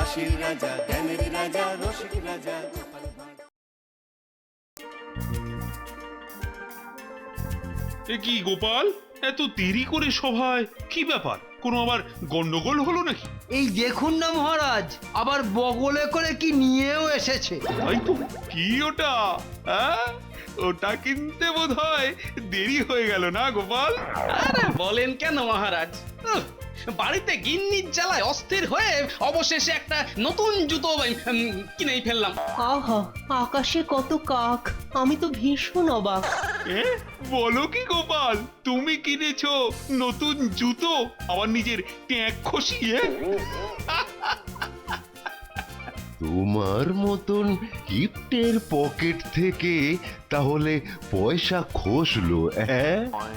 হাসির রাজা, জ্ঞানের রাজা, রসিক রাজা গোপাল ভাঁড়। এ কি গোপাল, এত দেরি করে সভায়? কি ব্যাপার, কোনো আবার গন্ডগোল হলো নাকি? এই দেখুন না মহারাজ, আবার বগলে করে কি নিয়েও এসেছে। তাই তো, কি ওটা? হ্যাঁ, ওটা কিনতে বোধহয় দেরি হয়ে গেল না গোপাল? আরে বলেন কেন মহারাজ, বাড়িতে গিন্নির জ্বালায় অস্থির হয়ে অবশেষে একটা নতুন জুতো কিনেই ফেললাম। আহা, আকাশে কত কাক, আমি তো ভীষণ অবাক। এ, বলো কি গোপাল, তুমি কিনেছো নতুন জুতো, আবার নিজের ট্যাঁক খসিয়ে? তোমার মতন কিপ্টের পকেট থেকে তাহলে পয়সা খসলো?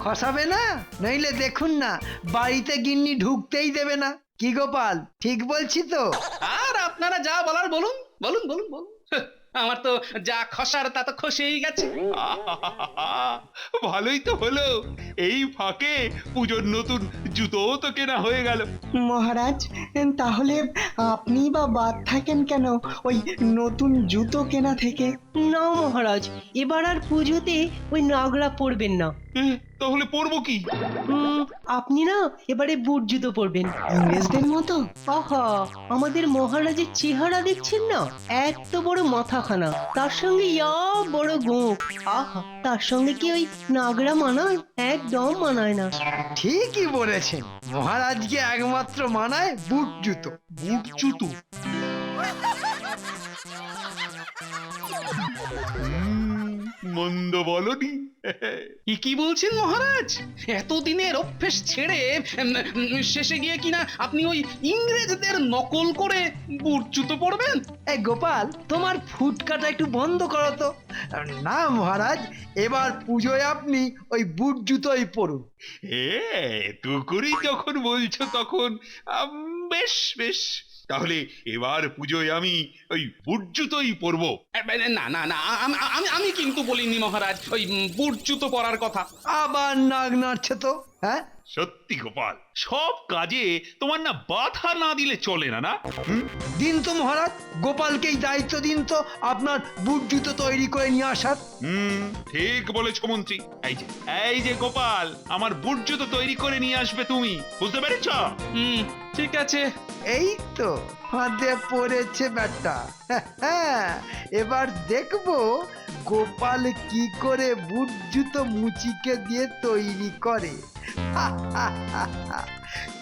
খসাবে না, নইলে দেখুন না বাড়িতে গিন্নি ঢুকতেই দেবে না। কি গোপাল, ঠিক বলছি তো? আর আপনারা যা বলার বলুন, বলুন বলুন বলুন। আমার তো যা খসার তা তো খসেই গেছে। ভালোই তো হলো, এই ফাঁকে পুজোর নতুন জুতোও তো কেনা হয়ে গেল। মহারাজ, তাহলে আপনি বা বাদ থাকেন কেন ওই নতুন জুতো কেনা থেকে? না মহারাজ, এবার আর পুজোতে ওই নাগরা পরবেন না। এ, তাহলে পরবো কি? আপনি না এবারে বুট জুতো পরবেন, ইংরেজদের মতো? আহা, আমাদের মহারাজের চেহারা দেখছেন না, এত বড় মাথাখানা, তার সঙ্গে ইয়া বড় গোঁফ। আহা, তার সঙ্গে কি ওই নাগরা মানায়? একদম মানায় না। ঠিকই বলেছেন, মহারাজকে একমাত্র মানায় বুট জুতো। বুট জুতো? মন্দ বলনি। কি বলছেন মহারাজ, এতদিনের অভ্যেস ছেড়ে শেষে গিয়ে কিনা আপনি ওই ইংরেজদের নকল করে বুট জুতো পরবেন? এই গোপাল, তোমার ফুটকাটা একটু বন্ধ করো তো। না মহারাজ, এবার পুজোয় আপনি ওই বুট জুতোই পরুন। টুকুরি যখন বলছো তখন বেশ বেশ, তাহলে এবার পুজোয় আমি ওই বুট জুতোই পরবো। না না না, আমি কিন্তু বলিনি মহারাজ ওই বুট জুতো পরার কথা। আবার নাক নাড়ছে তো, হ্যাঁ? সত্যি গোপাল, সব কাজে তোমার না বাধা না দিলে চলে না, না? দিন তো মহারাজ, গোপালকেই দায়িত্ব দিন তো আপনার বুট জুতো তৈরি করে নিয়ে আসার। ঠিক বলেছো মন্ত্রী। এই যে গোপাল, আমার বুট জুতো তৈরি করে নিয়ে আসবে তুমি, বুঝতে পেরেছ? ঠিক আছে। এই তো ফাঁদে পড়েছে ব্যাটা। হ্যাঁ, এবার দেখবো গোপাল কি করে বুট জুতো মুচিকে দিয়ে তৈরি করে।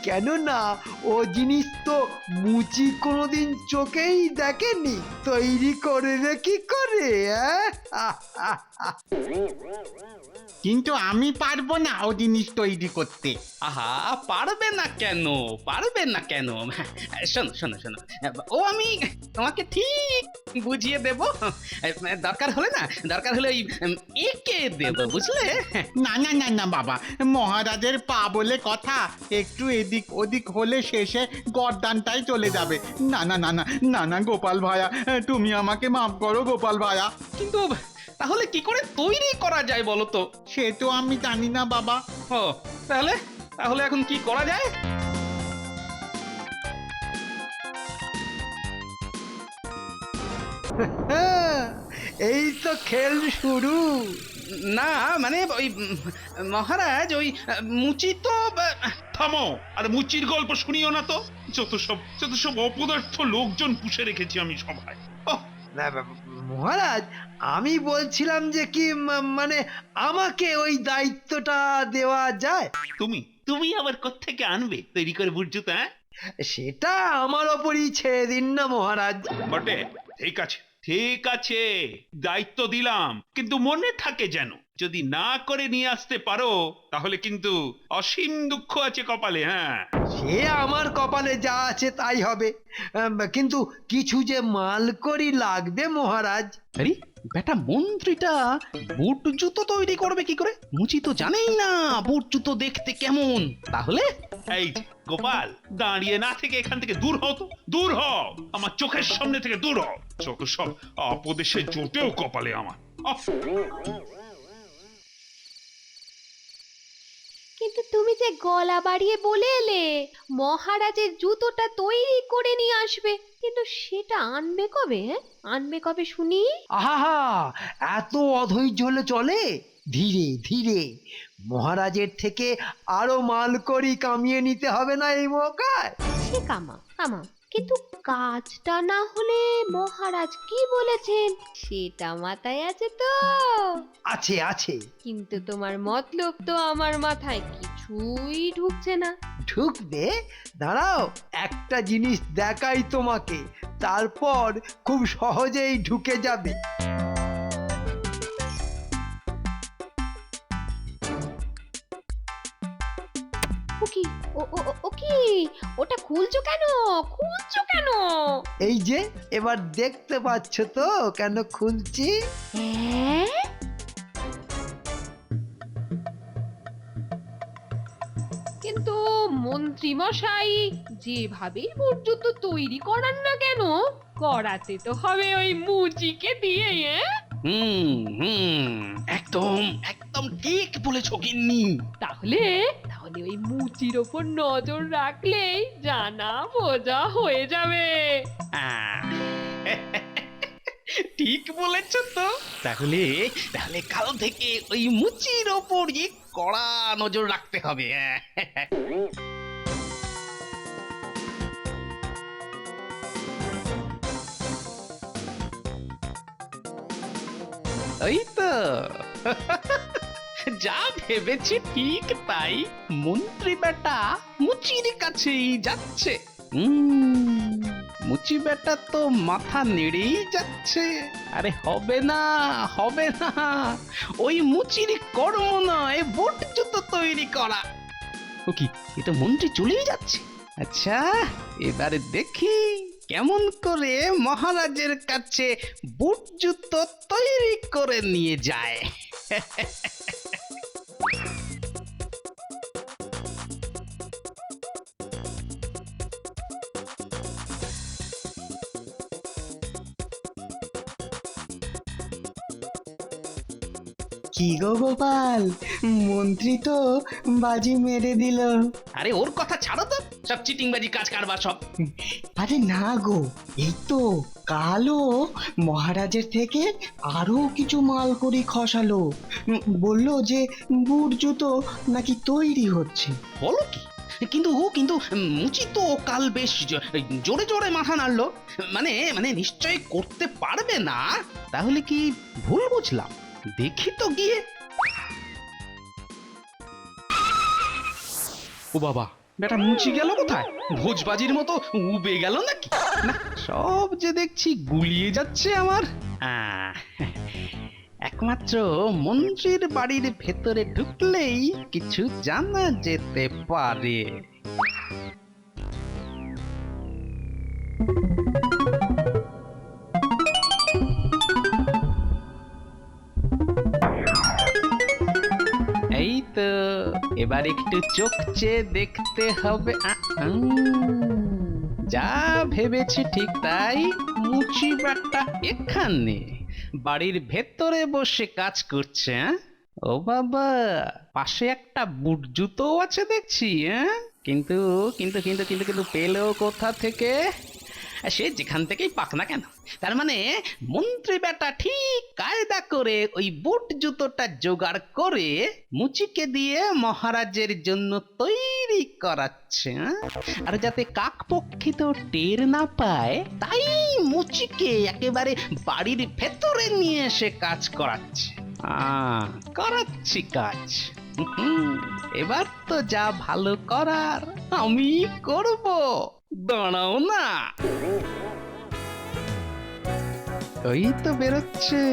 কেননা ও জিনিস তো মুচি কোনোদিন চোখেই দেখেনি, তৈরি করে রে কি করে। কিন্তু আমি পারবো না ও জিনিস তৈরি করতে। আহা, পারবে না কেন, পারবে না কেন? শোনো শোনো শোনো, ও আমি তোমাকে ঠিক বুঝিয়ে দেব। দরকার হলে ওই একে দেব, বুঝলে? না না না না বাবা, মহারাজের পা বলে কথা, একটু এদিক ওদিক হলে শেষে গর্দানটাই চলে যাবে। না না না না না না গোপাল ভায়া, তুমি আমাকে মাফ করো গোপাল ভায়া। কিন্তু তাহলে কি করে তৈরি করা যায় বলো তো? সে তো আমি জানি না বাবা। ও, তাহলে তাহলে এখন কি করা যায়? এই তো খেল শুরু। না মানে ওই মহারাজ ওই মুচি তো থামো, আর মুচির গল্প শুনিও না তো। যত সব অপদার্থ লোকজন পুষে রেখেছি আমি সভায়। না, মহারাজ, আমি বলছিলাম যে কি মানে আমাকে ওই দায়িত্বটা দেওয়া যায়? তুমি আবার কোত্থেকে আনবে তৈরি করে বুট জুতো? সেটা আমার ওপরই ছেড়ে দিন না মহারাজ। বটে, ঠিক আছে, দায়িত্ব দিলাম, কিন্তু মনে থাকে যেন, যদি না করে নিয়ে আসতে পারো তাহলে কিন্তু অসীম দুঃখ আছে কপালে। হ্যাঁ, সে আমার কপালে যা আছে তাই হবে, কিন্তু কিছু যে মাল করি লাগবে মহারাজ। আরে বেটা মন্ত্রীটা বুট জুতো তৈরি করবে কি করে? মুচি তো জানেই না বুট জুতো দেখতে কেমন। তাহলে এই যে, গোপাল, দাঁড়িয়ে না থেকে এখান থেকে দূর হও তো, দূর হও, আমার চোখের সামনে থেকে দূর হও। যত সব আপদেশে জোটেও কপালে আমার। কিন্তু তুমি যে গলা বাড়িয়ে বলে এলে মহারাজের জুতোটা তৈরি করে নিয়ে আসবে, কিন্তু কিন্তু সেটা আনবে কবে? আনবে কবে শুনি? আহা, এত অধৈর্য হলে চলে? ধীরে ধীরে মহারাজের থেকে আরো মাল করি কামিয়ে নিতে হবে না এই মৌকায়? সে কামা কামা, কিন্তু কাজটা না হলে মহারাজ কি বলেছেন সেটা মাথায় আছে তো? আছে আছে, কিন্তু তোমার মতলব তো আমার মাথায় কিছুই ঢুকছে না। ঢুকবে। দাঁড়াও, একটা জিনিস দেখাই তোমাকে, তারপর খুব সহজেই ঢুকে যাবে। ও কি? ও কি? ওটা খুলছো কেন? খুলছো কেন? এই যে এবার দেখতে পাচ্ছ তো কেন খুলছি? হ্যাঁ, কিন্তু মন্ত্রী মশাই যেভাবেই জুতো তৈরি করান না কেন, করাতে তো হবে ওই মুচিকে দিয়ে। একদম একদম ঠিক বলেছো গিন্নি। তাহলে তাহলে ওই মুচির ওপর নজর রাখলেই জানা বোঝা হয়ে যাবে। আহ, ঠিক বলেছো তো। তাহলে তাহলে কাল থেকে ওই মুচির ওপর কড়া নজর রাখতে হবে। ওই তো যা ভেবেছি ঠিক তাই, মন্ত্রী বেটা মুচির কাছেই যাচ্ছে। মুচি বেটা তো মাথা নেড়েই যাচ্ছে। আরে হবে না, হবে না, ওই মুচির কর্ম নয় বুট জুতো তৈরি করা। ও কি, এটা মন্ত্রী চলেই যাচ্ছে। আচ্ছা, এবারে দেখি কেমন করে মহারাজের কাছে বুট জুতো তৈরি করে নিয়ে যায়। কি গো গোপাল, মন্ত্রী তো বাজি মেরে দিল। আরে ওর কথা ছাড়ো তো, সব চিটিংবাজি কাজ কারবার সব। আরে না গো, এই তো কালও মহারাজের থেকে আরো কিছু মাল করি খসালো। বললো যে বুট জুতো নাকি তৈরি হচ্ছে। বলো কি? কিন্তু কিন্তু মুচি তো কাল বেশ জোরে জোরে মাথা নাড়লো। মানে মানে নিশ্চয় করতে পারবে না। তাহলে কি ভুল বুঝলাম? দেখি তো গিয়ে। ও বাবা, বেটা মুচি গেল কোথায়? ভোজবাজির মতো উবে গেল নাকি? না, সব যে দেখছি গুলিয়ে যাচ্ছে আমার। একমাত্র মন্ত্রীর বাড়ির ভেতরে ঢুকলেই কিছু জানা যেতে পারে। এই তো, এবার একটু চোখ চেয়ে দেখতে হবে। যা ভেবেছি ঠিক তাই, মুচি বেটা এখানে বাড়ির ভেতরে বসে কাজ করছে। ও বাবা, পাশে একটা বুট জুতো আছে দেখছি। কিন্তু কিন্তু কিন্তু কিন্তু কিন্তু পেলো কোথা থেকে? সে যেখান থেকেই পাক না কেন, তার মানে মন্ত্রী বেটা ঠিক কায়দা করে ওই বুট জুতোটা জোগাড় করে মুচিকে দিয়ে মহারাজের জন্য তৈরি করাচ্ছে। আর যাতে কাকপক্ষিত টের না পায়, তাই মুচিকে একেবারে বাড়ির ভেতরে নিয়ে এসে কাজ করাচ্ছে। করাচ্ছি কাজ। এবার তো যা ভালো করার আমি করব, দাঁড়াও না। ওই তো বেরোচ্ছে,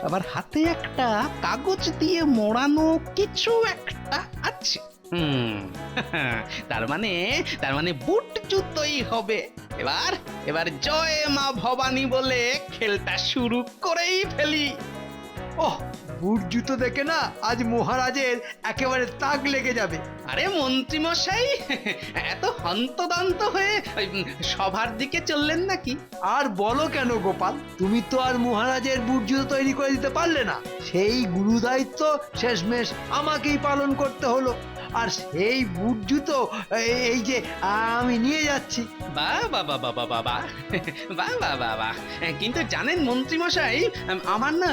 আবার হাতে একটা কাগজ দিয়ে মোড়ানো কিছু একটা আছে। তার মানে বুট জুতোই হবে। এবার এবার জয় মা ভবানী বলে খেলটা শুরু করেই ফেলি। ওহ, বুট জুতো দেখে না আজ মহারাজের একেবারে তাক লেগে যাবে। আরে মন্ত্রী মশাই, এত হন্তদন্ত হয়ে সভার দিকে চললেন নাকি? আর বলো কেন গোপাল, তুমি তো আর মহারাজের বুট জুতো তৈরি করে দিতে পারলে না। সেই গুরু দায়িত্ব শেষমেশ আমাকেই পালন করতে হলো। আর সেই বুট জুতো এই যে আমি নিয়ে যাচ্ছি। বাহ বাহ বাহ বাহ বাহ বাহ বাহ বাহ বাহ বাহ বাহ। কিন্তু জানেন মন্ত্রী মশাই, আমার না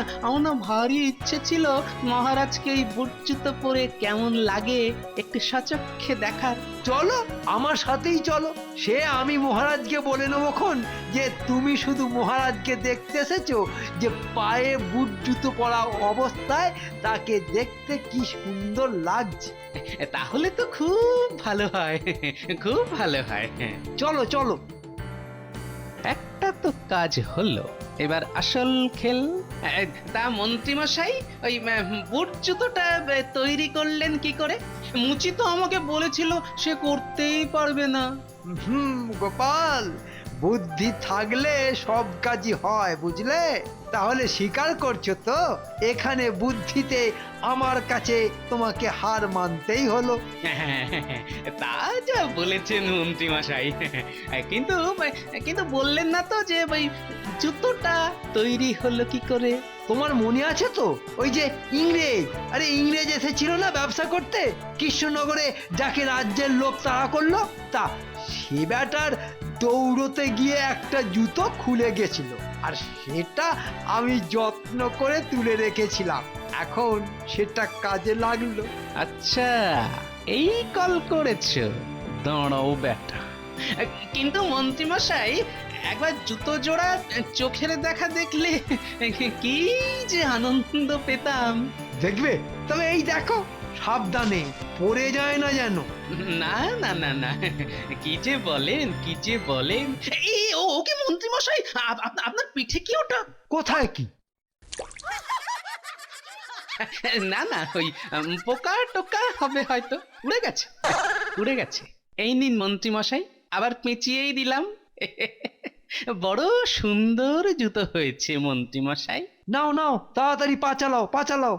ভারী ইচ্ছে ছিল মহারাজকে এই বুট জুতো পরে কেমন লাগে একটু সচক্ষে দেখার। চলো আমার সাথেই চলো, সে আমি মহারাজকে বলে নেবক্ষণ যে তুমি শুধু মহারাজকে দেখতে এসেছো, যে পায়ে বুট জুতো পরা অবস্থায় তাকে দেখতে কি সুন্দর লাগছে। তাহলে তো খুব ভালো হয়, খুব ভালো হয়। চলো চলো। একটা তো কাজ হলো, এবার আসল খেল। তা মন্ত্রী মশাই, ওই বুট জুতোটা তৈরি করলেন কি করে? মুচি তো আমাকে বলেছিল সে করতেই পারবে না। গোপাল, বুদ্ধি থাকলে সব কাজই হয়, বুঝলে? তাহলে স্বীকার করছো তো এখানে বুদ্ধিতে আমার কাছে তোমাকে হার মানতেই হলো। তা যা বলেছেন মন্ত্রী মশাই, কিন্তু কিন্তু বললেন না তো যে ওই জুতোটা তৈরি হলো কি করে। তোমার মনে আছে তো ওই যে ইংরেজ এসেছিল না ব্যবসা করতে কৃষ্ণনগরে, যাকে রাজ্যের লোক তাড়া করলো? তা সে ব্যাটার দৌড়তে গিয়ে একটা জুতো খুলে গেছিল, আর সেটা আমি যত্ন করে তুলে রেখেছিলাম, এখন সেটা কাজে লাগলো। আচ্ছা, এই কল করেছো? দাঁড়াও বেটা। কিন্তু মন্ত্রী মশাই, একবার জুতো জোড়া চোখের দেখা দেখলে কি যে আনন্দ পেতাম। দেখবে? তবে এই দেখো, সাবধানে পড়ে যায় না যেন। না না না না, কি যে বলেন, কি যে বলেন। এই ও কি মন্ত্রী মশাই, আপনার পিঠে কি ওটা? কোথায় কি? না না, ওই পোকা টোকা হবে হয়তো, উড়ে গেছে, উড়ে গেছে। এই নিন মন্ত্রী মশাই, আবার পেঁচিয়েই দিলাম। বড় সুন্দর জুতো হয়েছে মন্ত্রী মশাই। নাও নাও, তাড়াতাড়ি পা চালাও, পা চালাও।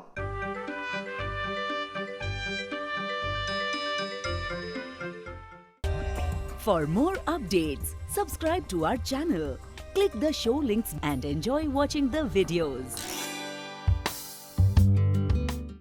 For more updates, subscribe to our channel, click the show links and enjoy watching the videos.